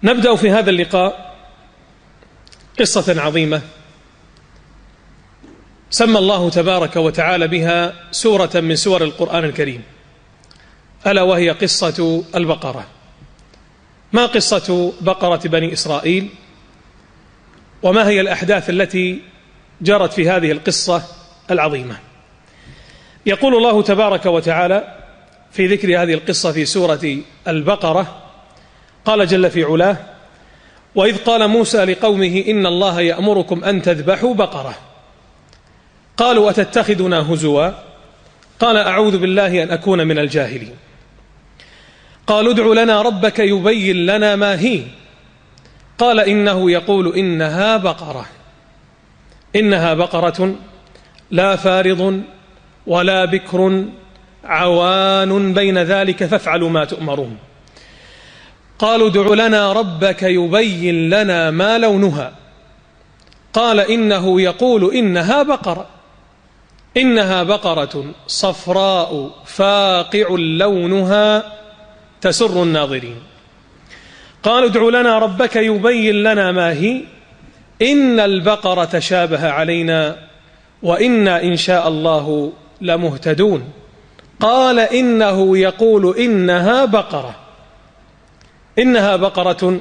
نبدأ في هذا اللقاء قصة عظيمة سمى الله تبارك وتعالى بها سورة من سور القرآن الكريم، ألا وهي قصة البقرة. ما قصة بقرة بني إسرائيل؟ وما هي الأحداث التي جرت في هذه القصة العظيمة؟ يقول الله تبارك وتعالى في ذكر هذه القصة في سورة البقرة، قال جل في علاه: وإذ قال موسى لقومه إن الله يأمركم أن تذبحوا بقرة قالوا أتتخذنا هزوا قال أعوذ بالله أن أكون من الجاهلين. قالوا ادع لنا ربك يبين لنا ما هي قال إنه يقول إنها بقرة لا فارض ولا بكر عوان بين ذلك فافعلوا ما تؤمرون. قالوا ادع لنا ربك يبين لنا ما لونها قال إنه يقول إنها بقرة صفراء فاقع لونها تسر الناظرين. قالوا ادع لنا ربك يبين لنا ما هي إن البقرة تشابه علينا وإنا إن شاء الله لمهتدون. قال إنه يقول إنها بقرة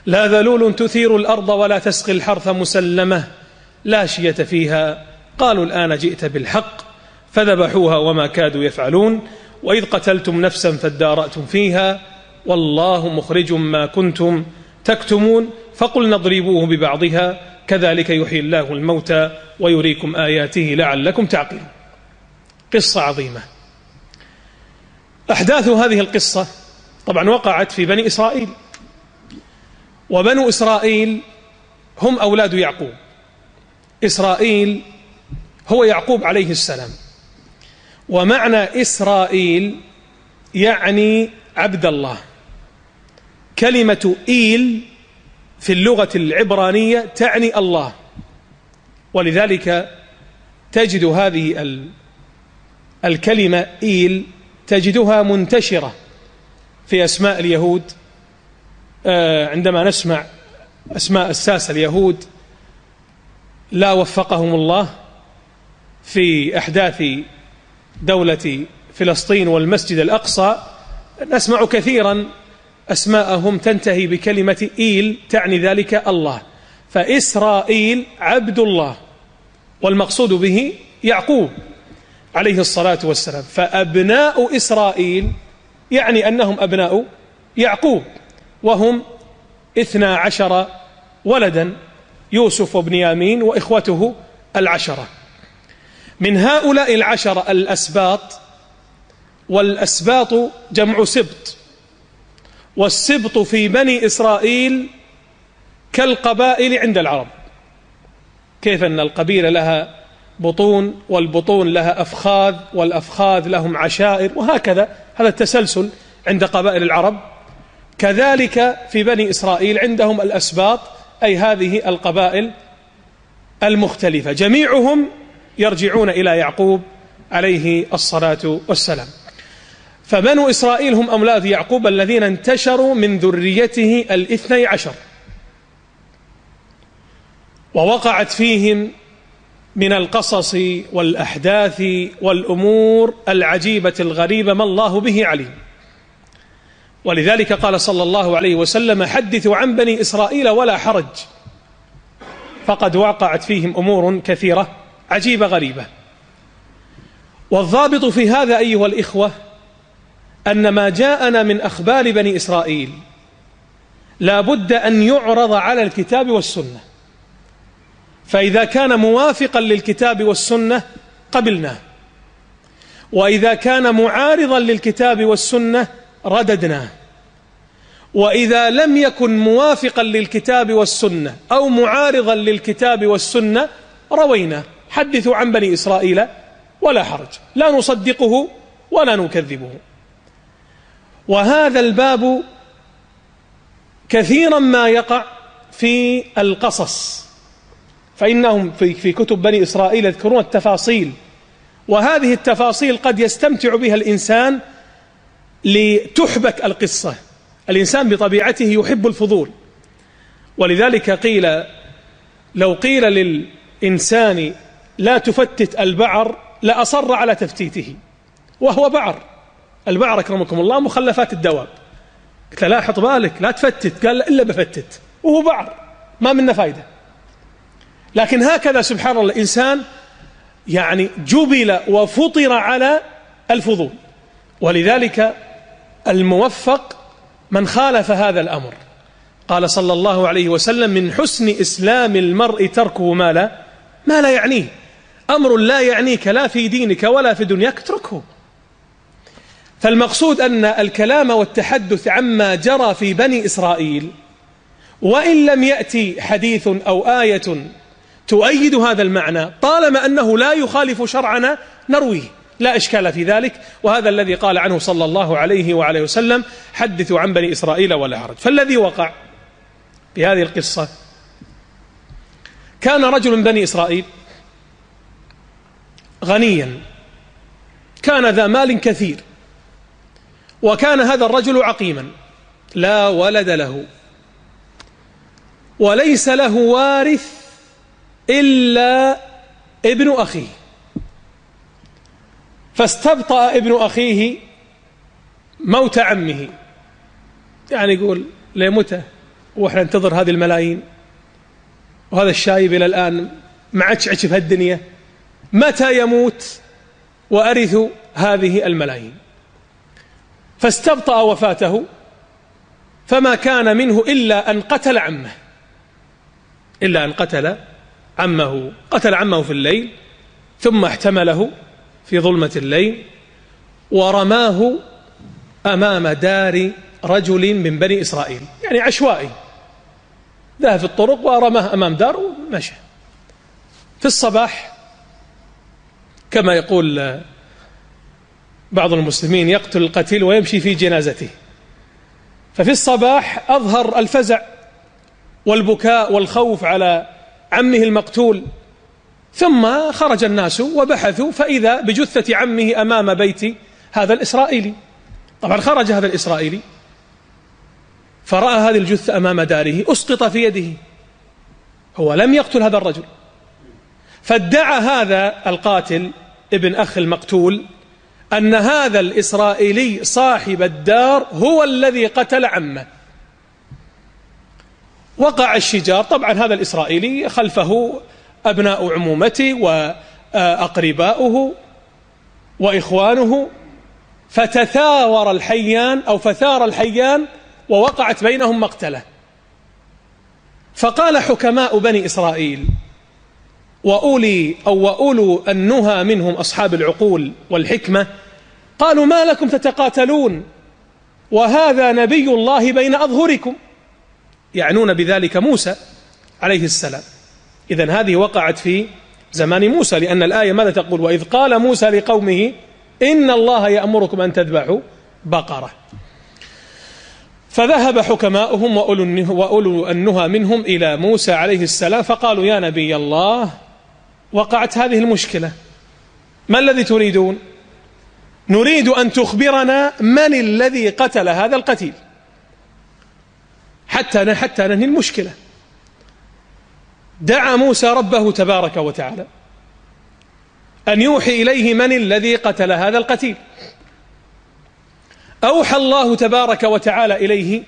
لا ذلول تثير الأرض ولا تسقي الحرث مسلمة لا شية فيها. قالوا الآن جئت بالحق فذبحوها وما كادوا يفعلون وإذ قتلتم نفسا فادارأتم فيها والله مخرج ما كنتم تكتمون فقلنا اضربوه ببعضها كذلك يحيي الله الموتى ويريكم آياته لعلكم تعقلون. قصة عظيمة. أحداث هذه القصة طبعا وقعت في بني إسرائيل، وبنو إسرائيل هم أولاد يعقوب. إسرائيل هو يعقوب عليه السلام، ومعنى إسرائيل يعني عبد الله. كلمة إيل في اللغة العبرانية تعني الله، ولذلك تجد هذه الكلمة إيل تجدها منتشرة في أسماء اليهود. عندما نسمع أسماء الساسة اليهود لا وفقهم الله في أحداث دولة فلسطين والمسجد الأقصى، نسمع كثيرا أسماءهم تنتهي بكلمة إيل تعني ذلك الله. فإسرائيل عبد الله، والمقصود به يعقوب عليه الصلاة والسلام. فأبناء إسرائيل يعني أنهم أبناء يعقوب، وهم 12 ولدا، يوسف وبنيامين وإخوته 10. من هؤلاء 10 الأسباط، والأسباط جمع سبط، والسبط في بني إسرائيل كالقبائل عند العرب. كيف أن القبيلة لها بطون، والبطون لها أفخاذ، والأفخاذ لهم عشائر، وهكذا هذا التسلسل عند قبائل العرب. كذلك في بني إسرائيل عندهم الأسباط، أي هذه القبائل المختلفة، جميعهم يرجعون إلى يعقوب عليه الصلاة والسلام. فبنو إسرائيل هم أولاد يعقوب الذين انتشروا من ذريته 12، ووقعت فيهم من القصص والأحداث والأمور العجيبة الغريبة ما الله به عليم. ولذلك قال صلى الله عليه وسلم: حدثوا عن بني إسرائيل ولا حرج، فقد وقعت فيهم أمور كثيرة عجيبة غريبة. والضابط في هذا أيها الإخوة أن ما جاءنا من أخبار بني إسرائيل لا بد أن يعرض على الكتاب والسنة، فإذا كان موافقا للكتاب والسنة قبلناه، وإذا كان معارضا للكتاب والسنة رددناه، وإذا لم يكن موافقا للكتاب والسنة أو معارضا للكتاب والسنة روينا. حدثوا عن بني إسرائيل ولا حرج، لا نصدقه ولا نكذبه. وهذا الباب كثيرا ما يقع في القصص، فإنهم في كتب بني إسرائيل يذكرون التفاصيل، وهذه التفاصيل قد يستمتع بها الإنسان لتحبك القصة الإنسان بطبيعته يحب الفضول، ولذلك قيل لو قيل للإنسان لا تفتت البعر لأصر على تفتيته، وهو بعر. البعر أكرمكم الله مخلفات الدواب، قلت لا حط بالك لا تفتت، قال إلا بفتت، وهو بعر ما منه فايدة. لكن هكذا سبحان الله الإنسان يعني جبل وفطر على الفضول، ولذلك الموفق من خالف هذا الأمر. قال صلى الله عليه وسلم: من حسن إسلام المرء تركه ما لا يعنيه. أمر لا يعنيك لا في دينك ولا في دنياك اتركه. فالمقصود أن الكلام والتحدث عما جرى في بني إسرائيل، وإن لم يأتي حديث أو آية تؤيد هذا المعنى، طالما أنه لا يخالف شرعنا نرويه، لا إشكال في ذلك. وهذا الذي قال عنه صلى الله عليه وعليه وسلم: حدثوا عن بني إسرائيل ولا حرج. فالذي وقع في هذه القصة، كان رجل من بني إسرائيل غنيا، كان ذا مال كثير، وكان هذا الرجل عقيما لا ولد له، وليس له وارث إلا ابن أخيه. فاستبطأ ابن أخيه موت عمه، يعني يقول لمتى وإحنا ننتظر هذه الملايين، وهذا الشايب إلى الآن ما عادش عش في هالدنيا، متى يموت وأرث هذه الملايين؟ فاستبطأ وفاته، فما كان منه إلا أن قتل عمه، قتل عمه في الليل، ثم احتمله في ظلمة الليل ورماه أمام دار رجل من بني إسرائيل، يعني عشوائي، ذهب في الطرق ورماه أمام دار ومشى. في الصباح كما يقول بعض المسلمين: يقتل القتيل ويمشي في جنازته. ففي الصباح أظهر الفزع والبكاء والخوف على عمه المقتول، ثم خرج الناس وبحثوا فإذا بجثة عمه أمام بيت هذا الإسرائيلي. طبعا خرج هذا الإسرائيلي فرأى هذه الجثة أمام داره، أسقط في يده، هو لم يقتل هذا الرجل. فادعى هذا القاتل ابن أخ المقتول أن هذا الإسرائيلي صاحب الدار هو الذي قتل عمه. وقع الشجار، طبعا هذا الإسرائيلي خلفه أبناء عمومته وأقرباؤه وإخوانه، فثار الحيان ووقعت بينهم مقتلة. فقال حكماء بني إسرائيل وأولو النهى منهم أصحاب العقول والحكمة، قالوا: ما لكم تتقاتلون وهذا نبي الله بين أظهركم، يعنون بذلك موسى عليه السلام. إذن هذه وقعت في زمان موسى، لأن الآية ماذا تقول؟ وإذ قال موسى لقومه إن الله يأمركم أن تذبحوا بقرة. فذهب حكماؤهم وأولو النهى منهم إلى موسى عليه السلام فقالوا: يا نبي الله، وقعت هذه المشكلة، ما الذي تريدون؟ نريد أن تخبرنا من الذي قتل هذا القتيل حتى ننهي المشكلة. دعا موسى ربه تبارك وتعالى أن يوحي إليه من الذي قتل هذا القتيل. أوحى الله تبارك وتعالى إليه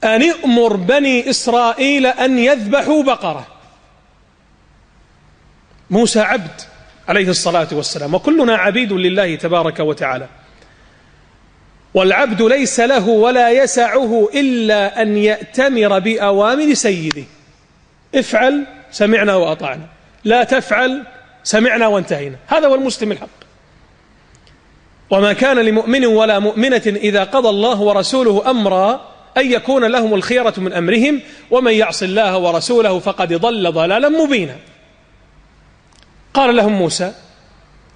أن يأمر بني إسرائيل أن يذبحوا بقرة. موسى عبد عليه الصلاة والسلام، وكلنا عبيد لله تبارك وتعالى، والعبد ليس له ولا يسعه إلا أن يأتمر بأوامر سيده. افعل سمعنا وأطعنا، لا تفعل سمعنا وانتهينا. هذا هو المسلم الحق. وما كان لمؤمن ولا مؤمنة إذا قضى الله ورسوله أمرا أن يكون لهم الخيرة من أمرهم ومن يعص الله ورسوله فقد ضل ضلالا مبينا. قال لهم موسى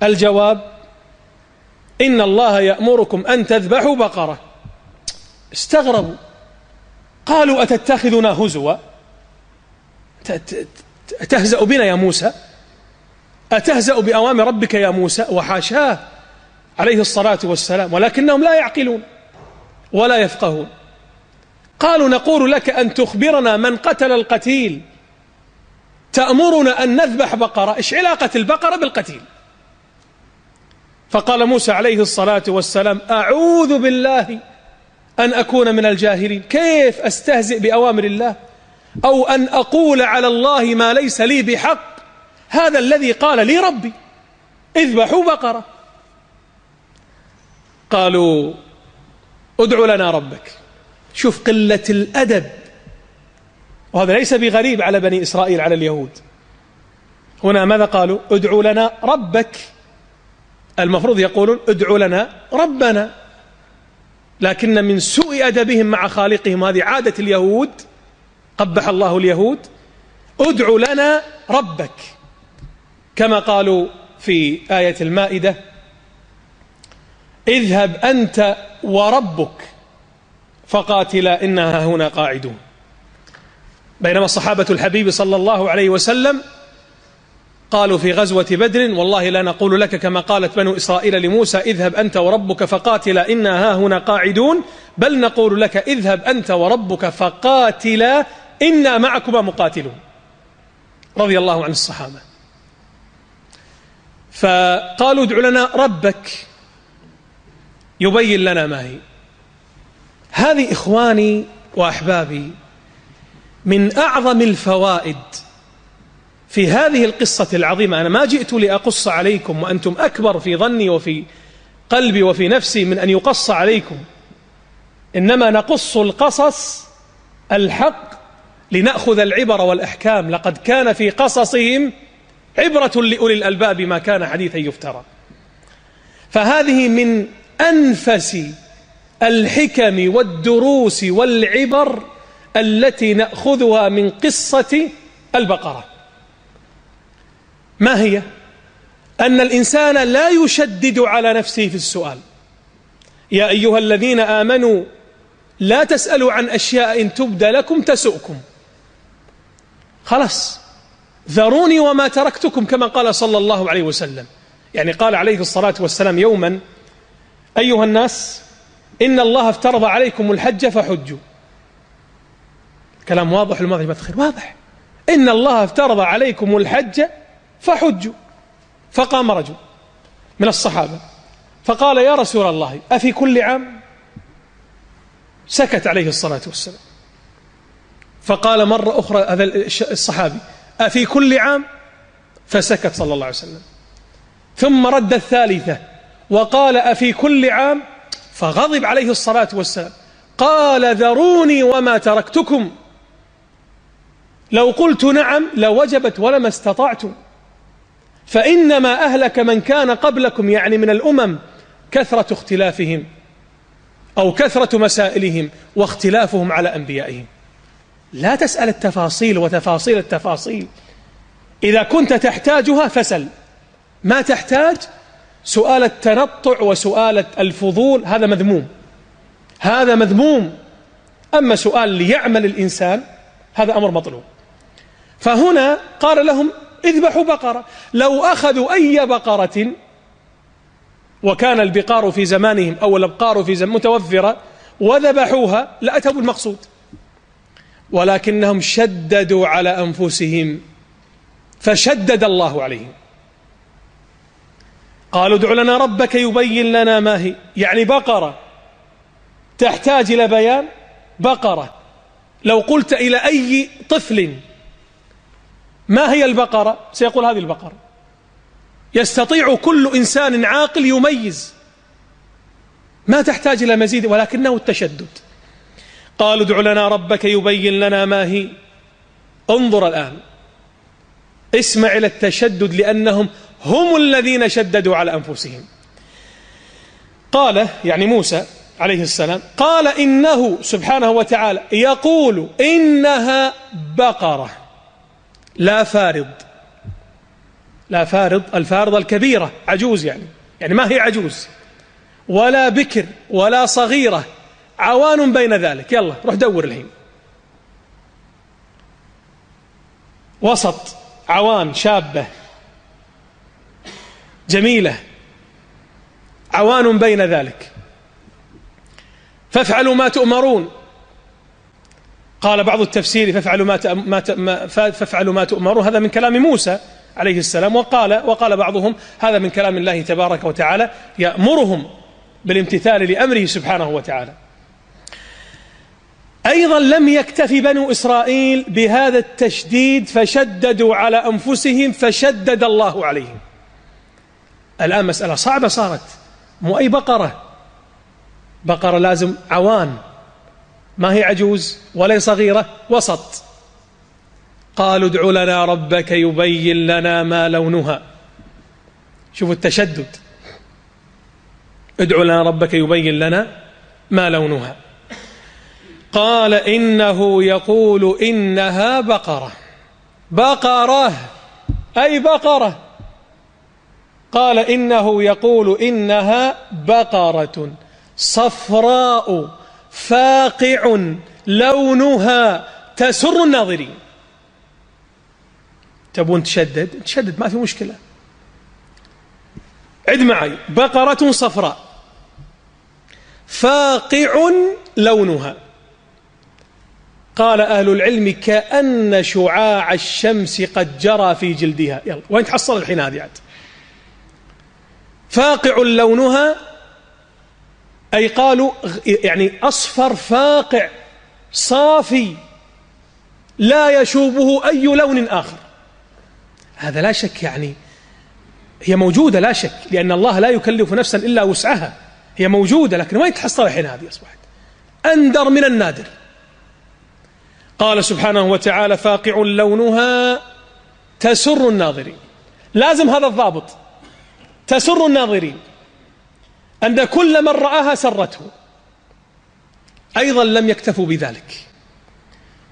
الجواب: إن الله يأمركم أن تذبحوا بقرة. استغربوا، قالوا: أتتخذنا هزوا؟ أتهزأ بنا يا موسى؟ أتهزأ بأوامر ربك يا موسى؟ وحاشاه عليه الصلاة والسلام، ولكنهم لا يعقلون ولا يفقهون. قالوا نقول لك أن تخبرنا من قتل القتيل، تأمرنا أن نذبح بقرة، إيش علاقة البقرة بالقتيل؟ فقال موسى عليه الصلاة والسلام: أعوذ بالله أن أكون من الجاهلين، كيف أستهزئ بأوامر الله أو أن أقول على الله ما ليس لي بحق؟ هذا الذي قال لي ربي: اذبحوا بقرة. قالوا: ادع لنا ربك. شوف قلة الأدب، وهذا ليس بغريب على بني إسرائيل، على اليهود. هنا ماذا قالوا؟ ادع لنا ربك. المفروض يقولون ادع لنا ربنا، لكن من سوء أدبهم مع خالقهم، هذه عادة اليهود، قبح الله اليهود، ادع لنا ربك، كما قالوا في آية المائدة: اذهب أنت وربك فقاتلا إنها هنا قاعدون. بينما الصحابة الحبيب صلى الله عليه وسلم قالوا في غزوة بدر: والله لا نقول لك كما قالت بنو إسرائيل لموسى: اذهب أنت وربك فقاتلا إنا هنا قاعدون، بل نقول لك: اذهب أنت وربك فقاتلا إنا معكما مقاتلون. رضي الله عن الصحابة. فقالوا: ادع لنا ربك يبين لنا ما هي. هذه إخواني وأحبابي من أعظم الفوائد في هذه القصة العظيمة. أنا ما جئت لأقص عليكم، وأنتم أكبر في ظني وفي قلبي وفي نفسي من أن يقص عليكم، إنما نقص القصص الحق لنأخذ العبر والأحكام. لقد كان في قصصهم عبرة لأولي الألباب ما كان حديثا يفترى. فهذه من أنفس الحكم والدروس والعبر التي نأخذها من قصة البقرة. ما هي؟ أن الإنسان لا يشدد على نفسه في السؤال. يا أيها الذين آمنوا لا تسألوا عن أشياء إن تبد لكم تسؤكم. خلاص، ذروني وما تركتكم، كما قال صلى الله عليه وسلم. يعني قال عليه الصلاة والسلام يوما: أيها الناس، إن الله افترض عليكم الحج فحجوا. كلام واضح الماضي بتخير واضح. إن الله افترض عليكم الحج فحجوا. فقام رجل من الصحابة فقال: يا رسول الله، أفي كل عام؟ سكت عليه الصلاة والسلام. فقال مرة أخرى هذا الصحابي: أفي كل عام؟ فسكت صلى الله عليه وسلم. ثم رد الثالثة وقال: أفي كل عام؟ فغضب عليه الصلاة والسلام. قال: ذروني وما تركتكم، لو قلت نعم لوجبت ولما استطعتم، فإنما أهلك من كان قبلكم، يعني من الأمم، كثرة اختلافهم أو كثرة مسائلهم واختلافهم على أنبيائهم. لا تسأل التفاصيل وتفاصيل التفاصيل، إذا كنت تحتاجها فسل، ما تحتاج سؤال التنطع وسؤال الفضول، هذا مذموم، هذا مذموم. أما سؤال ليعمل الإنسان هذا أمر مطلوب. فهنا قال لهم: اذبحوا بقرة. لو أخذوا أي بقرة، وكان البقار في زمانهم أو الأبقار في زمان متوفرة، وذبحوها لأتوا بالمقصود، ولكنهم شددوا على أنفسهم فشدد الله عليهم. قالوا: ادع لنا ربك يبين لنا ما هي. يعني بقرة تحتاج إلى بيان؟ بقرة لو قلت إلى أي طفل ما هي البقرة سيقول هذه البقرة. يستطيع كل إنسان عاقل يميز، ما تحتاج إلى مزيد، ولكنه التشدد. قالوا: ادع لنا ربك يبين لنا ما هي. انظر الآن، اسمع إلى التشدد، لأنهم هم الذين شددوا على أنفسهم. قال، يعني موسى عليه السلام، قال: إنه سبحانه وتعالى يقول إنها بقرة لا فارض. لا فارض، الفارض الكبيرة، عجوز، يعني ما هي عجوز ولا بكر ولا صغيرة، عوان بين ذلك. يلا روح دور الحين، وسط، عوان، شابة جميلة، عوان بين ذلك. فافعلوا ما تؤمرون. قال بعض التفسير فافعلوا ما تؤمرون، هذا من كلام موسى عليه السلام. وقال بعضهم هذا من كلام الله تبارك وتعالى يأمرهم بالامتثال لأمره سبحانه وتعالى. أيضا لم يكتف بنو إسرائيل بهذا التشديد فشددوا على أنفسهم فشدد الله عليهم. الآن مسألة صعبة صارت، مو أي بقرة لازم عوان، ما هي عجوز ولا صغيرة، وسط. قالوا ادع لنا ربك يبين لنا ما لونها. شوفوا التشدد، ادع لنا ربك يبين لنا ما لونها. قال إنه يقول إنها بقرة أي بقرة. قال إنه يقول إنها بقرة صفراء فاقع لونها تسر الناظرين. تبون تشدد ما في مشكلة، عد معي، بقرة صفراء فاقع لونها. قال أهل العلم كأن شعاع الشمس قد جرى في جلدها. يلا وين تحصل الحين هذه عاد؟ فاقع لونها أي قالوا يعني أصفر فاقع صافي لا يشوبه أي لون آخر. هذا لا شك يعني هي موجودة لا شك، لأن الله لا يكلف نفسا إلا وسعها، هي موجودة، لكن وين تحصل الحين هذه؟ أصبحت أندر من النادر. قال سبحانه وتعالى فاقع لونها تسر الناظرين. لازم هذا الضابط، تسر الناظرين، أن كل من رآها سرته. أيضا لم يكتفوا بذلك،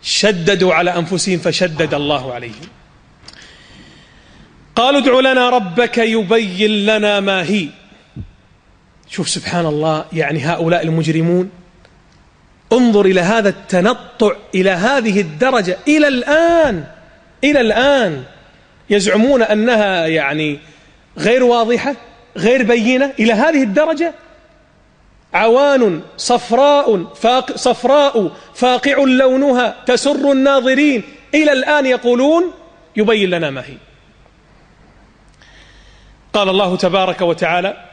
شددوا على أنفسهم فشدد الله عليهم. قالوا ادع لنا ربك يبين لنا ما هي. شوف سبحان الله، يعني هؤلاء المجرمون انظر إلى هذا التنطع إلى هذه الدرجة. إلى الآن يزعمون أنها يعني غير واضحة غير بينة إلى هذه الدرجة. عوان صفراء فاقع لونها تسر الناظرين، إلى الآن يقولون يبين لنا ما هي. قال الله تبارك وتعالى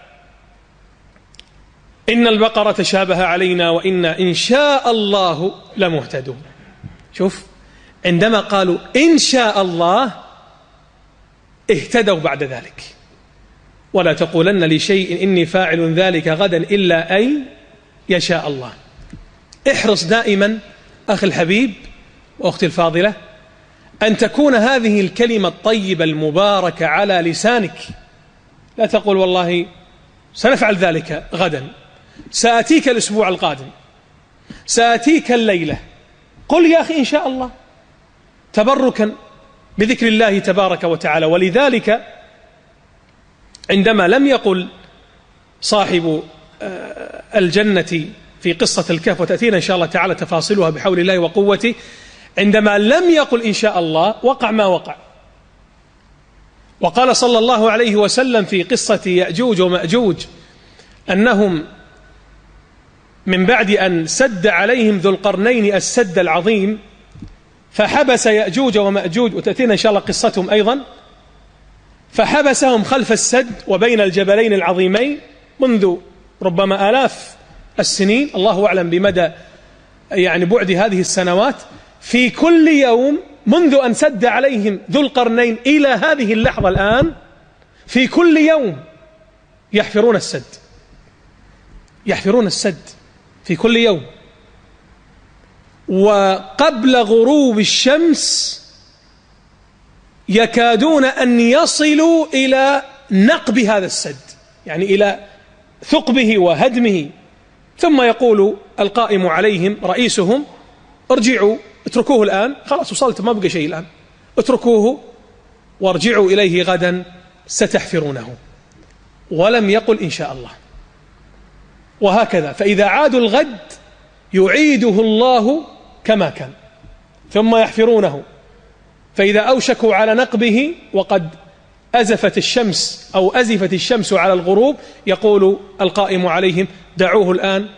إن البقرة تشابه علينا وإنا إن شاء الله لمهتدون. شوف، عندما قالوا إن شاء الله اهتدوا بعد ذلك. ولا تقولن لشيء إني فاعل ذلك غدا إلا أن يشاء الله. احرص دائما أخي الحبيب وأختي الفاضلة أن تكون هذه الكلمة الطيبة المباركة على لسانك. لا تقول والله سنفعل ذلك غدا، سآتيك الأسبوع القادم، سآتيك الليلة. قل يا أخي إن شاء الله، تبركا بذكر الله تبارك وتعالى. ولذلك عندما لم يقل صاحب الجنة في قصة الكهف، وتأتينا إن شاء الله تعالى تفاصيلها بحول الله وقوته، عندما لم يقل إن شاء الله وقع ما وقع. وقال صلى الله عليه وسلم في قصة يأجوج ومأجوج أنهم من بعد أن سد عليهم ذو القرنين السد العظيم فحبس يأجوج ومأجوج، وتأتينا إن شاء الله قصتهم أيضا، فحبسهم خلف السد وبين الجبلين العظيمين منذ ربما آلاف السنين، الله أعلم بمدى يعني بعد هذه السنوات. في كل يوم منذ أن سد عليهم ذو القرنين إلى هذه اللحظة الآن، في كل يوم يحفرون السد في كل يوم. وقبل غروب الشمس يكادون أن يصلوا إلى نقب هذا السد، يعني إلى ثقبه وهدمه. ثم يقول القائم عليهم رئيسهم ارجعوا، اتركوه الآن، خلاص وصلت ما بقى شيء الآن، اتركوه وارجعوا إليه غدا ستحفرونه. ولم يقل إن شاء الله. وهكذا فإذا عادوا الغد يعيده الله كما كان، ثم يحفرونه. فإذا أوشكوا على نقبه وقد أزفت الشمس على الغروب، يقول القائم عليهم دعوه الآن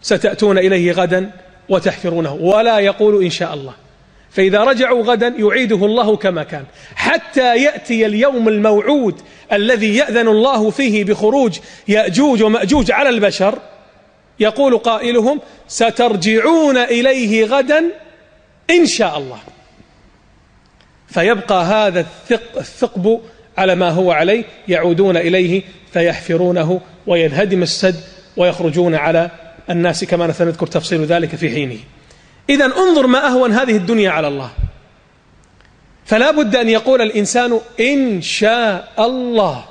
ستأتون إليه غدا وتحفرونه، ولا يقول إن شاء الله. فإذا رجعوا غدا يعيده الله كما كان، حتى يأتي اليوم الموعود الذي يأذن الله فيه بخروج يأجوج ومأجوج على البشر، يقول قائلهم: سترجعون إليه غدا إن شاء الله. فيبقى هذا الثقب على ما هو عليه، يعودون إليه فيحفرونه وينهدم السد ويخرجون على الناس، كما سنذكر تفصيل ذلك في حينه. إذن انظر ما أهون هذه الدنيا على الله. فلا بد أن يقول الإنسان إن شاء الله.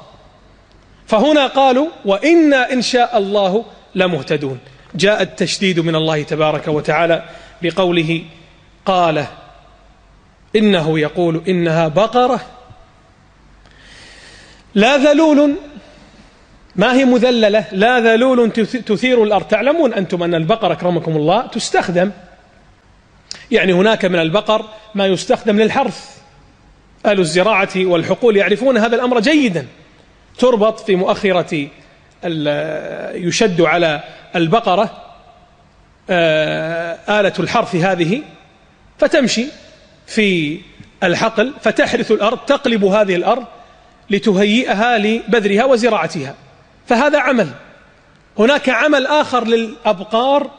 فهنا قالوا: وإنا إن شاء الله لمهتدون. جاء التشديد من الله تبارك وتعالى بقوله: قال إنه يقول إنها بقرة لا ذلول، ما هي مذللة، لا ذلول تثير الأرض. تعلمون أنتم أن البقر أكرمكم الله تستخدم، يعني هناك من البقر ما يستخدم للحرث، أهل الزراعة والحقول يعرفون هذا الأمر جيدا. تربط في مؤخرة يشد على البقرة آلة الحرث هذه، فتمشي في الحقل فتحرث الأرض، تقلب هذه الأرض لتهيئها لبذرها وزراعتها. فهذا عمل. هناك عمل آخر للأبقار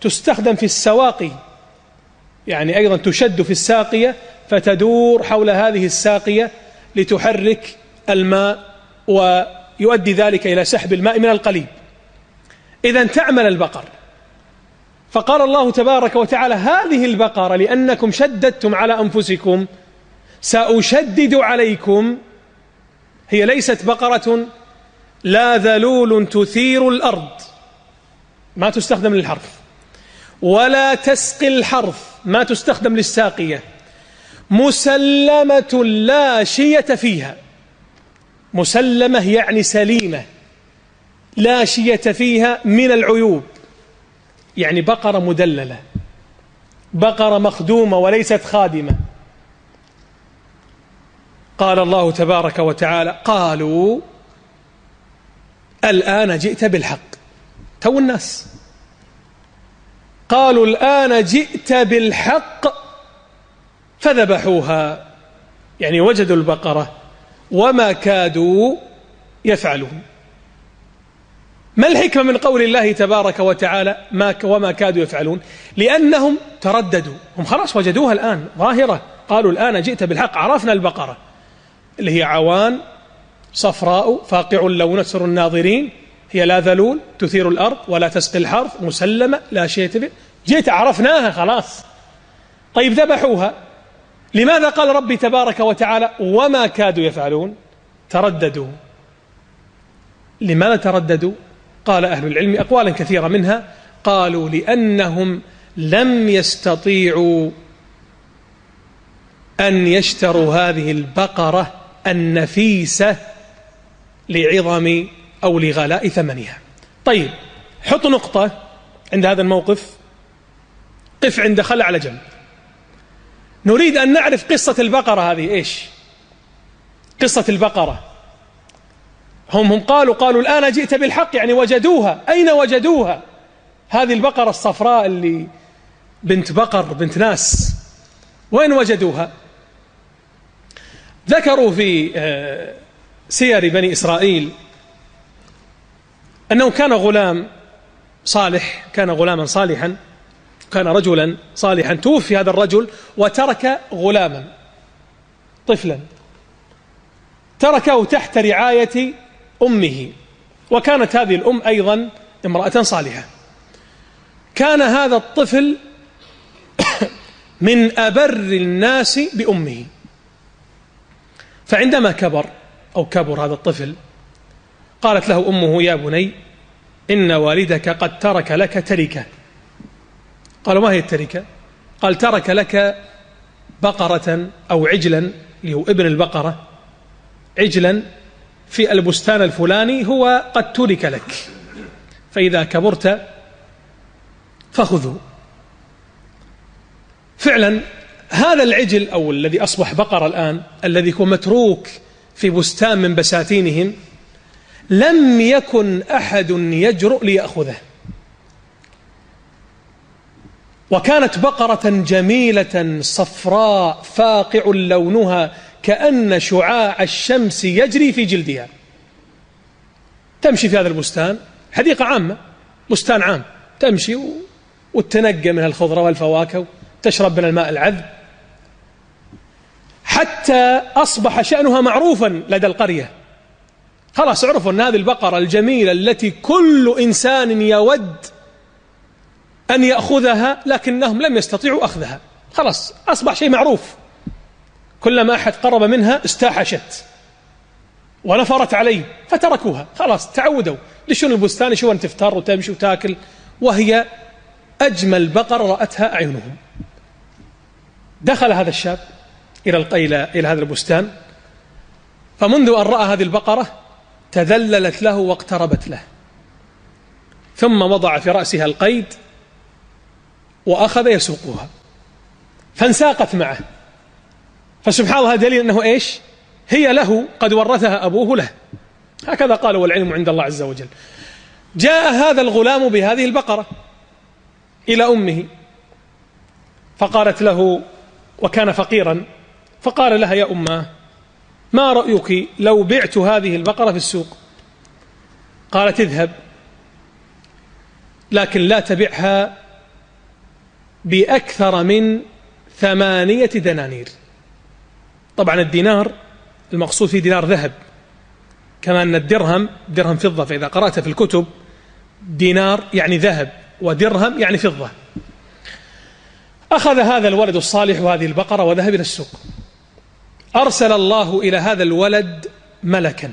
تستخدم في السواقي، يعني أيضا تشد في الساقية فتدور حول هذه الساقية لتحرك الماء ويؤدي ذلك إلى سحب الماء من القليب. إذن تعمل البقر. فقال الله تبارك وتعالى: هذه البقرة لأنكم شددتم على أنفسكم سأشدد عليكم. هي ليست بقرة لا ذلول تثير الأرض، ما تستخدم للحرث، ولا تسقي الحرث، ما تستخدم للساقية، مسلمة لا شية فيها. مسلمة يعني سليمة، لا شية فيها من العيوب، يعني بقرة مدللة، بقرة مخدومة وليست خادمة. قال الله تبارك وتعالى: قالوا الآن جئت بالحق. تو الناس قالوا الآن جئت بالحق فذبحوها، يعني وجدوا البقرة وما كادوا يفعلون. ما الحكمة من قول الله تبارك وتعالى وما كادوا يفعلون؟ لأنهم ترددوا، هم خلاص وجدوها الآن ظاهرة، قالوا الآن جئت بالحق، عرفنا البقرة اللي هي عوان صفراء فاقع اللون تسر الناظرين، هي لا ذلول تثير الأرض ولا تسقي الحرث، مسلمة لا شيء تبع، جئت عرفناها خلاص. طيب ذبحوها، لماذا قال ربي تبارك وتعالى وما كادوا يفعلون؟ ترددوا. لماذا ترددوا؟ قال أهل العلم أقوالا كثيرة، منها قالوا لأنهم لم يستطيعوا أن يشتروا هذه البقرة النفيسة لعظم أو لغلاء ثمنها. طيب حط نقطة عند هذا الموقف، قف عند خل على جنب. نريد أن نعرف قصة البقرة هذه إيش؟ قصة البقرة، هم قالوا الآن جئت بالحق، يعني وجدوها. أين وجدوها؟ هذه البقرة الصفراء اللي بنت بقر بنت ناس، وين وجدوها؟ ذكروا في سير بني إسرائيل أنه كان غلام صالح، كان غلاما صالحا، كان رجلا صالحا، توفي هذا الرجل وترك غلاما طفلا، تركه تحت رعاية أمه، وكانت هذه الأم أيضا امرأة صالحة. كان هذا الطفل من أبر الناس بأمه، فعندما كبر هذا الطفل قالت له أمه: يا بني إن والدك قد ترك لك تركة. قالوا: ما هي التركة؟ قال: ترك لك بقرة أو عجلا، اللي هو ابن البقرة، عجلا في البستان الفلاني هو قد ترك لك، فإذا كبرت فخذه. فعلا هذا العجل أو الذي أصبح بقرة الآن، الذي هو متروك في بستان من بساتينهم، لم يكن أحد يجرؤ ليأخذه. وكانت بقرة جميلة صفراء فاقع لونها كأن شعاع الشمس يجري في جلدها. تمشي في هذا البستان، حديقة عامة، بستان عام، تمشي وتنقى من الخضرة والفواكه وتشرب من الماء العذب، حتى أصبح شأنها معروفا لدى القرية. خلاص عرفوا أن هذه البقرة الجميلة التي كل إنسان يود أن يأخذها لكنهم لم يستطيعوا أخذها، خلاص أصبح شيء معروف، كلما أحد قرب منها استاحشت ونفرت عليه فتركوها، خلاص تعودوا لشون البستان، شون تفتر وتمشي وتاكل، وهي أجمل بقرة رأتها أعينهم. دخل هذا الشاب إلى هذا البستان، فمنذ أن رأى هذه البقرة تذللت له واقتربت له، ثم وضع في رأسها القيد وأخذ يسوقها فانساقت معه. فسبحان الله دليل أنه إيش؟ هي له، قد ورثها أبوه له، هكذا قال والعلم عند الله عز وجل. جاء هذا الغلام بهذه البقرة إلى أمه فقالت له، وكان فقيرا، فقال لها: يا أماه، ما رأيك لو بعت هذه البقرة في السوق؟ قالت: اذهب، لكن لا تبعها بأكثر من 8 دنانير. طبعا الدينار المقصود فيه دينار ذهب، كما أن الدرهم درهم فضة، فإذا قرأت في الكتب دينار يعني ذهب ودرهم يعني فضة. أخذ هذا الولد الصالح هذه البقرة وذهب إلى السوق. أرسل الله إلى هذا الولد ملكا،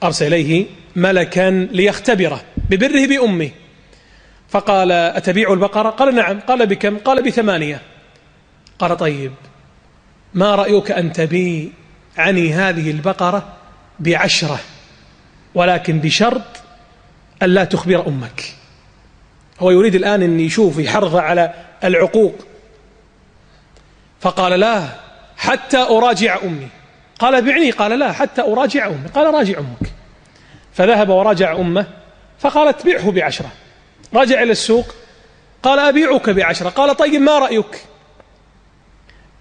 أرسل إليه ملكا ليختبره ببره بأمه، فقال: أتبيع البقرة؟ قال: نعم. قال: بكم؟ قال: ب8. قال: طيب، ما رأيك أن تبيعني هذه البقرة ب10، ولكن بشرط أن لا تخبر أمك. هو يريد الآن أن يشوف يحرض على العقوق، فقال: لا، حتى أراجع أمي. قال: بعني. قال: لا، حتى أراجع أمي. قال: راجع أمك. فذهب وراجع أمه، فقالت: بيعه ب10. رجع إلى السوق، قال: أبيعك ب10. قال: طيب، ما رأيك؟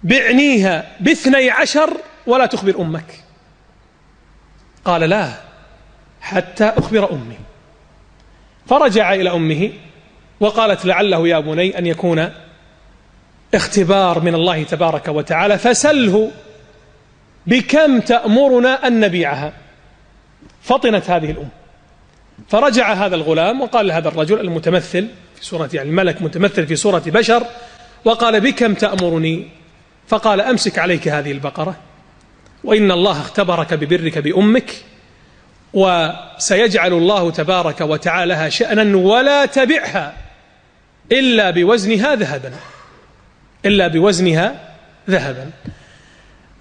بعنيها ب12 ولا تخبر أمك. قال: لا، حتى أخبر أمي. فرجع إلى أمه وقالت: لعله يا بني أن يكون اختبار من الله تبارك وتعالى، فسله بكم تأمرنا أن نبيعها. فطنت هذه الأم، فرجع هذا الغلام وقال لهذا الرجل المتمثل في صورة، يعني الملك متمثل في صورة بشر، وقال: بكم تأمرني؟ فقال: أمسك عليك هذه البقرة، وإن الله اختبرك ببرك بأمك، وسيجعل الله تبارك وتعالى لها شأنا، ولا تبعها إلا بوزنها ذهبا، إلا بوزنها ذهبا.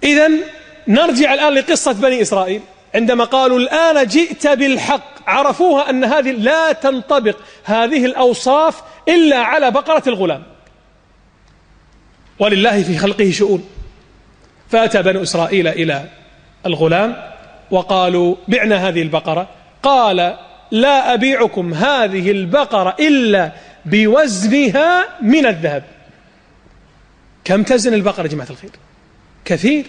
إذن نرجع الآن لقصة بني إسرائيل، عندما قالوا: الآن جئت بالحق، عرفوها أن هذه لا تنطبق هذه الأوصاف إلا على بقرة الغلام، ولله في خلقه شؤون. فأتى بنو إسرائيل إلى الغلام وقالوا: بعنا هذه البقرة. قال: لا أبيعكم هذه البقرة إلا بوزنها من الذهب. كم تزن البقرة يا جماعة الخير؟ كثير.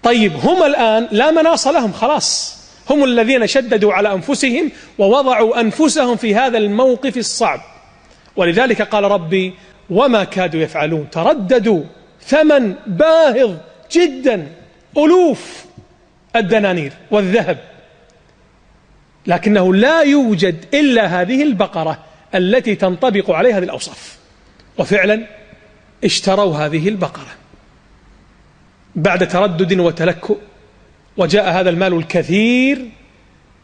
طيب، هم الآن لا مناص لهم، خلاص هم الذين شددوا على أنفسهم ووضعوا أنفسهم في هذا الموقف الصعب، ولذلك قال ربي: وما كادوا يفعلون. ترددوا، ثمن باهظ جدا، ألوف الدنانير والذهب، لكنه لا يوجد إلا هذه البقرة التي تنطبق عليها هذه الأوصاف. وفعلا اشتروا هذه البقرة بعد تردد وتلكؤ، وجاء هذا المال الكثير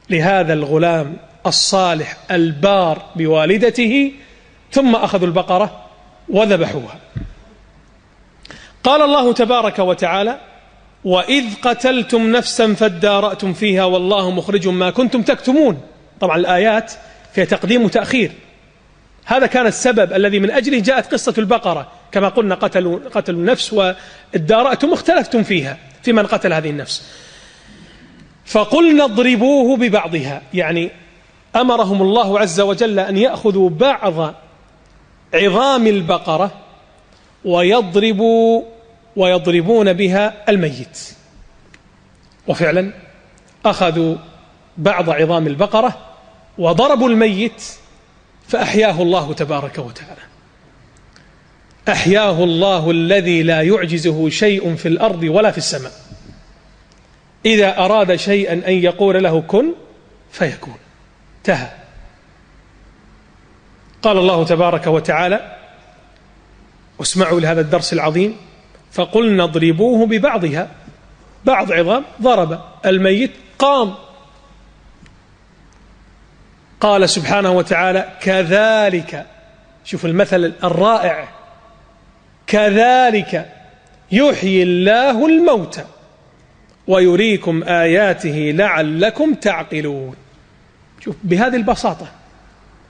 لهذا الغلام الصالح البار بوالدته، ثم أخذوا البقرة وذبحوها. قال الله تبارك وتعالى: وإذ قتلتم نفسا فادارأتم فيها والله مخرج ما كنتم تكتمون. طبعا الآيات فيها تقديم وتأخير، هذا كان السبب الذي من أجله جاءت قصة البقرة. كما قلنا قتلوا نفس، وادارأتم اختلفتم فيها في من قتل هذه النفس. فقلنا اضربوه ببعضها، يعني أمرهم الله عز وجل أن يأخذوا بعض عظام البقرة ويضربون بها الميت. وفعلا أخذوا بعض عظام البقرة وضربوا الميت فأحياه الله تبارك وتعالى. أحياه الله الذي لا يعجزه شيء في الأرض ولا في السماء، إذا أراد شيئا أن يقول له كن فيكون. انتهى. قال الله تبارك وتعالى: واسمعوا لهذا الدرس العظيم: فقلنا اضربوه ببعضها، بعض عظام ضرب الميت قام. قال سبحانه وتعالى: كذلك، شوف المثل الرائع، كذلك يحيي الله الموتى ويريكم آياته لعلكم تعقلون. شوف بهذه البساطة،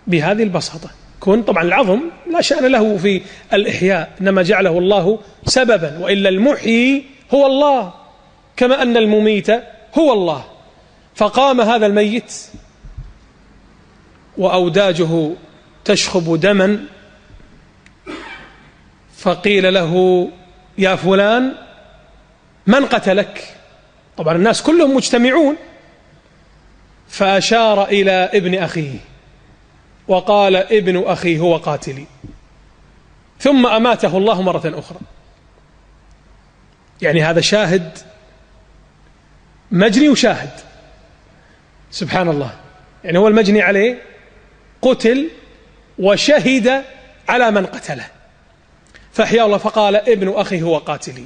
بهذه البساطة. كن طبعا العظم لا شأن له في الإحياء، إنما جعله الله سببا، وإلا المحيي هو الله كما أن المميت هو الله. فقام هذا الميت وأوداجه تشخب دما، فقيل له: يا فلان من قتلك؟ طبعا الناس كلهم مجتمعون، فأشار إلى ابن أخيه وقال: ابن أخي هو قاتلي. ثم أماته الله مرة أخرى. يعني هذا شاهد مجني وشاهد، سبحان الله. يعني هو المجني عليه قتل وشهد على من قتله، فأحيا الله فقال: ابن أخي هو قاتلي.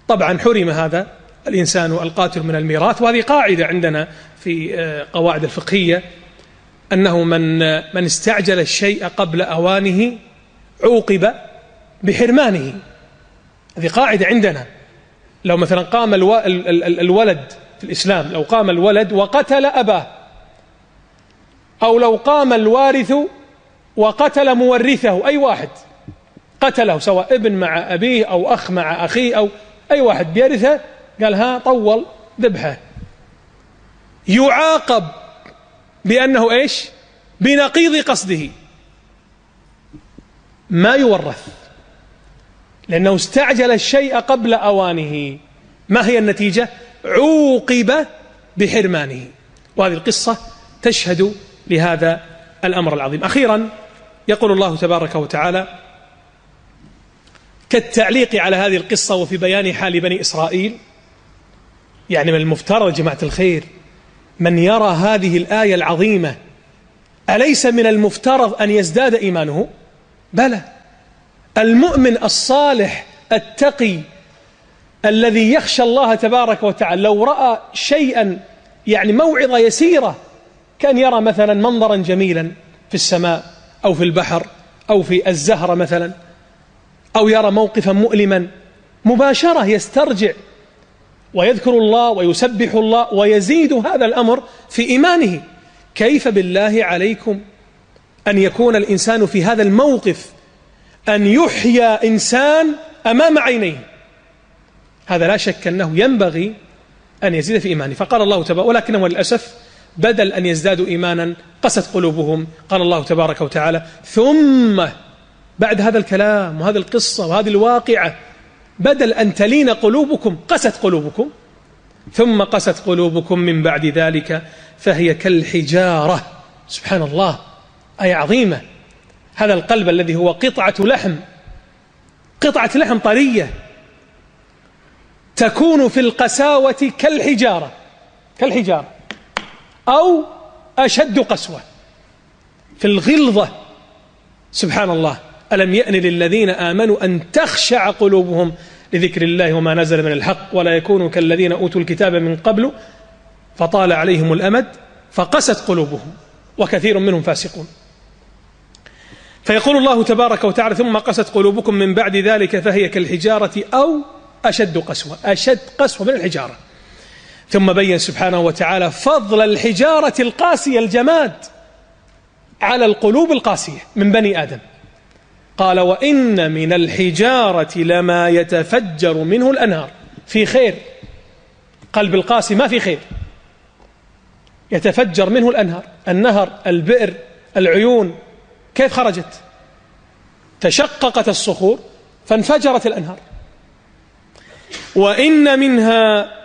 طبعا حرم هذا الإنسان القاتل من الميراث، وهذه قاعدة عندنا في قواعد الفقهية، أنه من استعجل الشيء قبل أوانه عوقب بحرمانه. هذه قاعدة عندنا. لو مثلا قام الولد في الإسلام، لو قام الولد وقتل أباه، أو لو قام الوارث وقتل مورثه، أي واحد قتله، سواء ابن مع أبيه أو أخ مع أخيه أو أي واحد بيرثه، قال: ها طول ذبحه، يعاقب بأنه إيش؟ بنقيض قصده، ما يورث، لأنه استعجل الشيء قبل أوانه. ما هي النتيجة؟ عوقب بحرمانه. وهذه القصة تشهد لهذا الأمر العظيم. أخيرا يقول الله تبارك وتعالى كالتعليق على هذه القصة وفي بيان حال بني إسرائيل: يعني من المفترض جماعة الخير من يرى هذه الآية العظيمة أليس من المفترض أن يزداد إيمانه؟ بلى. المؤمن الصالح التقي الذي يخشى الله تبارك وتعالى لو رأى شيئا، يعني موعظة يسيرة، كان يرى مثلا منظرا جميلا في السماء أو في البحر أو في الزهرة مثلا، أو يرى موقفا مؤلما، مباشرة يسترجع ويذكر الله ويسبح الله ويزيد هذا الأمر في إيمانه. كيف بالله عليكم أن يكون الإنسان في هذا الموقف، أن يحيى إنسان أمام عينيه؟ هذا لا شك أنه ينبغي أن يزيد في إيمانه. فقال الله تبارك، ولكنهم للأسف بدل أن يزدادوا إيمانا قست قلوبهم. قال الله تبارك وتعالى: ثم بعد هذا الكلام وهذه القصة وهذه الواقعة، بدل أن تلين قلوبكم قست قلوبكم. ثم قست قلوبكم من بعد ذلك فهي كالحجارة. سبحان الله، آية عظيمة. هذا القلب الذي هو قطعة لحم طرية تكون في القساوة كالحجارة أو أشد قسوة في الغلظة. سبحان الله. ألم يأن للذين آمنوا أن تخشع قلوبهم لذكر الله وما نزل من الحق ولا يكونوا كالذين أوتوا الكتاب من قبل فطال عليهم الأمد فقست قلوبهم وكثير منهم فاسقون. فيقول الله تبارك وتعالى: ثم قست قلوبكم من بعد ذلك فهي كالحجارة أو أشد قسوة من الحجارة. ثم بين سبحانه وتعالى فضل الحجارة القاسية الجماد على القلوب القاسية من بني آدم. قال: وإن من الحجارة لما يتفجر منه الأنهار. في خير، قلب القاسي ما في خير، يتفجر منه الأنهار. النهر، البئر، العيون كيف خرجت؟ تشققت الصخور فانفجرت الأنهار. وإن منها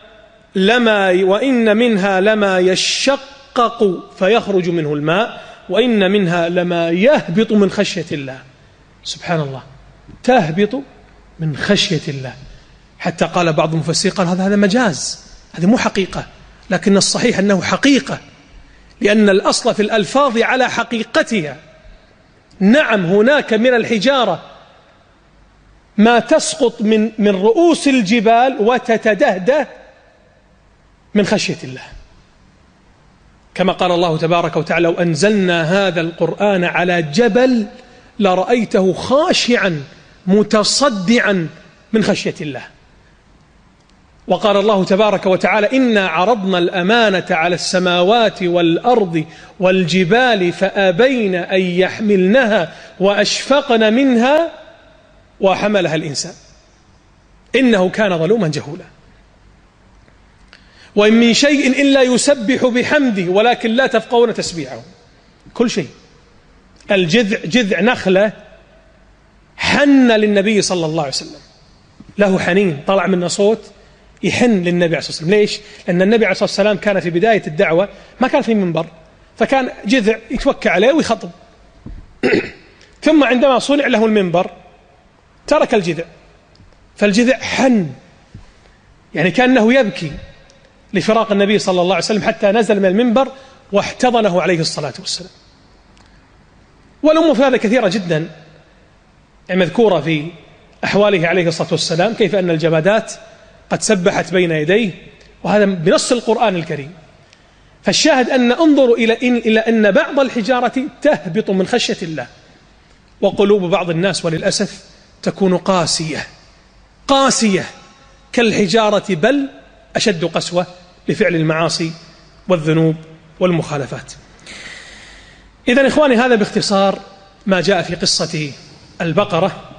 لما يشقق فيخرج منه الماء وإن منها لما يهبط من خشية الله. سبحان الله، تهبط من خشية الله. حتى قال بعض المفسرين قال هذا مجاز، هذا مو حقيقة، لكن الصحيح أنه حقيقة، لأن الأصل في الألفاظ على حقيقتها. نعم، هناك من الحجارة ما تسقط من رؤوس الجبال وتتدهده من خشية الله، كما قال الله تبارك وتعالى: لو أنزلنا هذا القرآن على جبل لرأيته خاشعا متصدعا من خشية الله. وقال الله تبارك وتعالى: إنا عرضنا الأمانة على السماوات والأرض والجبال فأبين أن يحملنها وأشفقن منها وحملها الإنسان إنه كان ظلوما جهولا. وإن من شيء إلا يسبح بحمده ولكن لا تفقهون تسبيحه. كل شيء. جذع نخلة حن للنبي صلى الله عليه وسلم، له حنين، طلع منه صوت يحن للنبي عليه الصلاة والسلام. ليش؟ لأن النبي عليه الصلاة والسلام كان في بداية الدعوة ما كان في منبر، فكان جذع يتوكى عليه ويخطب. ثم عندما صنع له المنبر ترك الجذع، فالجذع حن، يعني كأنه يبكي لفراق النبي صلى الله عليه وسلم، حتى نزل من المنبر واحتضنه عليه الصلاة والسلام. والأمور في هذا كثيرة جدا مذكورة في أحواله عليه الصلاة والسلام، كيف أن الجمادات قد سبحت بين يديه، وهذا بنص القرآن الكريم. فالشاهد أن انظروا إلى أن بعض الحجارة تهبط من خشية الله، وقلوب بعض الناس وللأسف تكون قاسية كالحجارة، بل أشد قسوة لفعل المعاصي والذنوب والمخالفات. إذن إخواني، هذا باختصار ما جاء في قصة البقرة.